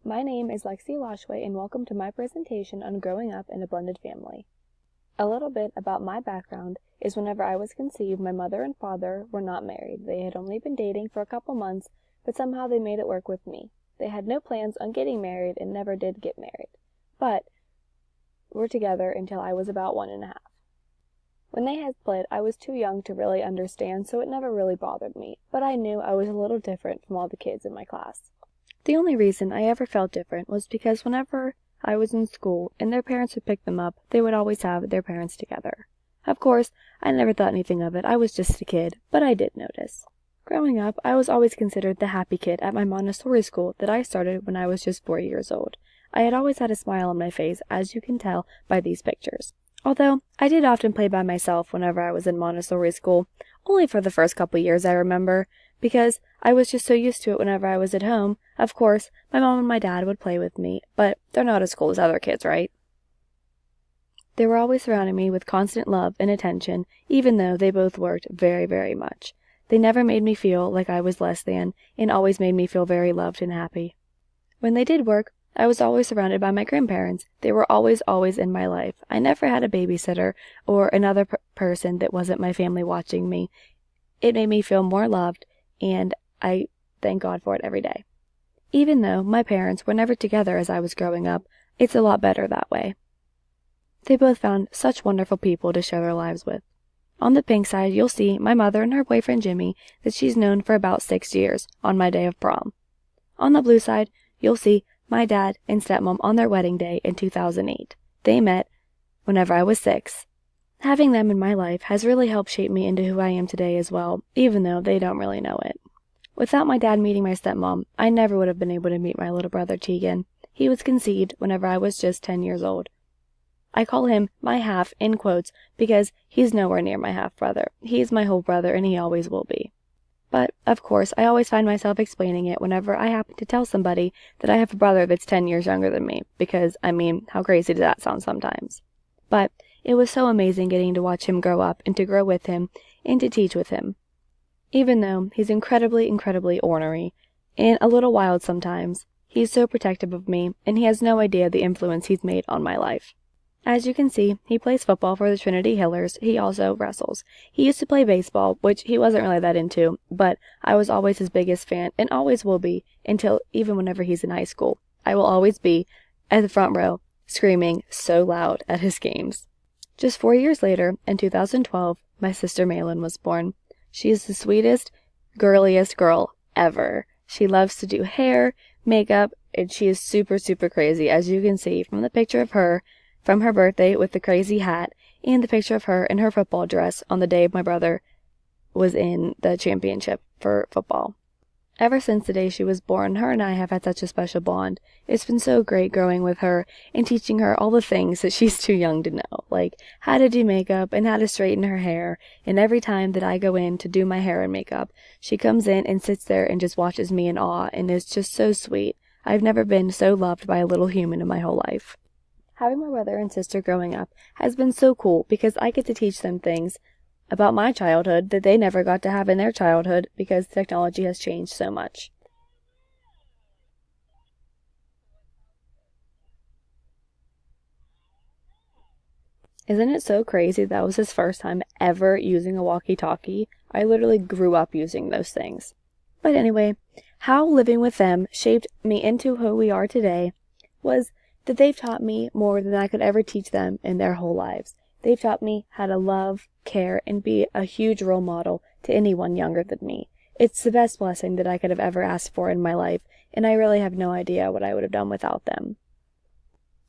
My name is Lexi Eloshway, and welcome to my presentation on growing up in a blended family. A little bit about my background is whenever I was conceived, my mother and father were not married. They had only been dating for a couple months, but somehow they made it work with me. They had no plans on getting married and never did get married, but were together until I was about 1.5. When they had split, I was too young to really understand, so it never really bothered me, but I knew I was a little different from all the kids in my class. The only reason I ever felt different was because whenever I was in school and their parents would pick them up, they would always have their parents together. Of course, I never thought anything of it. I was just a kid, but I did notice. Growing up, I was always considered the happy kid at my Montessori school that I started when I was just 4 years old. I had always had a smile on my face, as you can tell by these pictures. Although, I did often play by myself whenever I was in Montessori school, only for the first couple years I remember, because I was just so used to it whenever I was at home. Of course, my mom and my dad would play with me, but they're not as cool as other kids, right? They were always surrounding me with constant love and attention, even though they both worked very, very much. They never made me feel like I was less than, and always made me feel very loved and happy. When they did work, I was always surrounded by my grandparents. They were always in my life. I never had a babysitter or another person that wasn't my family watching me. It made me feel more loved, and I thank God for it every day. Even though my parents were never together as I was growing up, it's a lot better that way. They both found such wonderful people to share their lives with. On the pink side, you'll see my mother and her boyfriend Jimmy that she's known for about 6 years on my day of prom. On the blue side, you'll see my dad and stepmom on their wedding day in 2008. They met whenever I was 6. Having them in my life has really helped shape me into who I am today as well, even though they don't really know it. Without my dad meeting my stepmom, I never would have been able to meet my little brother Tegan. He was conceived whenever I was just 10 years old. I call him my half in quotes because he's nowhere near my half brother. He's my whole brother and he always will be. But, of course, I always find myself explaining it whenever I happen to tell somebody that I have a brother that's 10 years younger than me, because, how crazy does that sound sometimes? But it was so amazing getting to watch him grow up and to grow with him and to teach with him. Even though he's incredibly, incredibly ornery and a little wild sometimes, he's so protective of me and he has no idea the influence he's made on my life. As you can see, he plays football for the Trinity Hillers. He also wrestles. He used to play baseball, which he wasn't really that into, but I was always his biggest fan and always will be until even whenever he's in high school. I will always be at the front row screaming so loud at his games. Just 4 years later, in 2012, my sister Malin was born. She is the sweetest, girliest girl ever. She loves to do hair, makeup, and she is super, super crazy, as you can see from the picture of her from her birthday with the crazy hat, and the picture of her in her football dress on the day my brother was in the championship for football. Ever since the day she was born, her and I have had such a special bond. It's been so great growing with her and teaching her all the things that she's too young to know, like how to do makeup and how to straighten her hair. And every time that I go in to do my hair and makeup, she comes in and sits there and just watches me in awe, and is just so sweet. I've never been so loved by a little human in my whole life. Having my brother and sister growing up has been so cool because I get to teach them things about my childhood that they never got to have in their childhood because technology has changed so much. Isn't it so crazy that was his first time ever using a walkie-talkie? I literally grew up using those things. But anyway, how living with them shaped me into who we are today was that they've taught me more than I could ever teach them in their whole lives. They've taught me how to love, care, and be a huge role model to anyone younger than me. It's the best blessing that I could have ever asked for in my life, and I really have no idea what I would have done without them.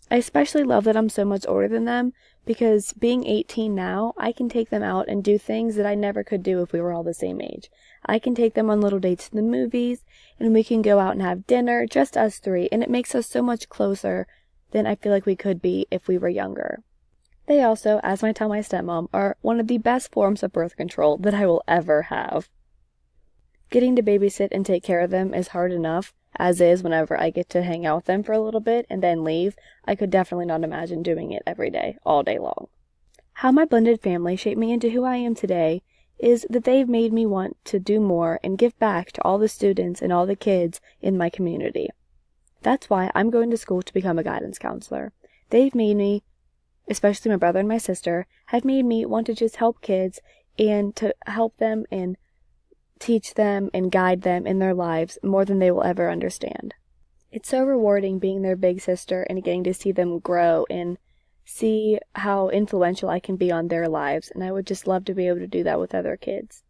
I especially love that I'm so much older than them, because being 18 now, I can take them out and do things that I never could do if we were all the same age. I can take them on little dates to the movies, and we can go out and have dinner, just us three, and it makes us so much closer than I feel like we could be if we were younger. They also, as I tell my stepmom, are one of the best forms of birth control that I will ever have. Getting to babysit and take care of them is hard enough, as is whenever I get to hang out with them for a little bit and then leave. I could definitely not imagine doing it every day, all day long. How my blended family shaped me into who I am today is that they've made me want to do more and give back to all the students and all the kids in my community. That's why I'm going to school to become a guidance counselor. They've made me, especially my brother and my sister, have made me want to just help kids and to help them and teach them and guide them in their lives more than they will ever understand. It's so rewarding being their big sister and getting to see them grow and see how influential I can be on their lives, and I would just love to be able to do that with other kids.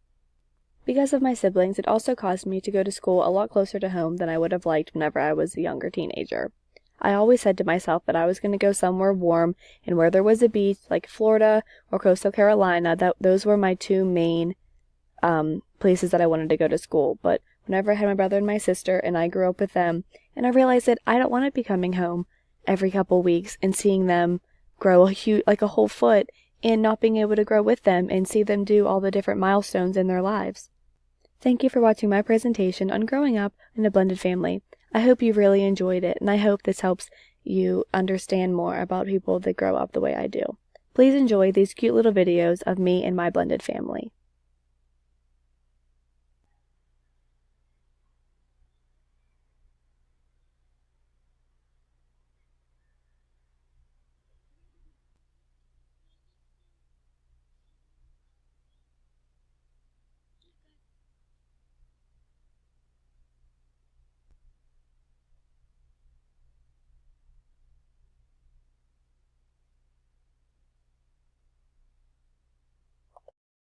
Because of my siblings, it also caused me to go to school a lot closer to home than I would have liked whenever I was a younger teenager. I always said to myself that I was going to go somewhere warm and where there was a beach, like Florida or Coastal Carolina. Those were my two main places that I wanted to go to school. But whenever I had my brother and my sister and I grew up with them, and I realized that I don't want to be coming home every couple weeks and seeing them grow like a whole foot and not being able to grow with them and see them do all the different milestones in their lives. Thank you for watching my presentation on growing up in a blended family. I hope you really enjoyed it, and I hope this helps you understand more about people that grow up the way I do. Please enjoy these cute little videos of me and my blended family.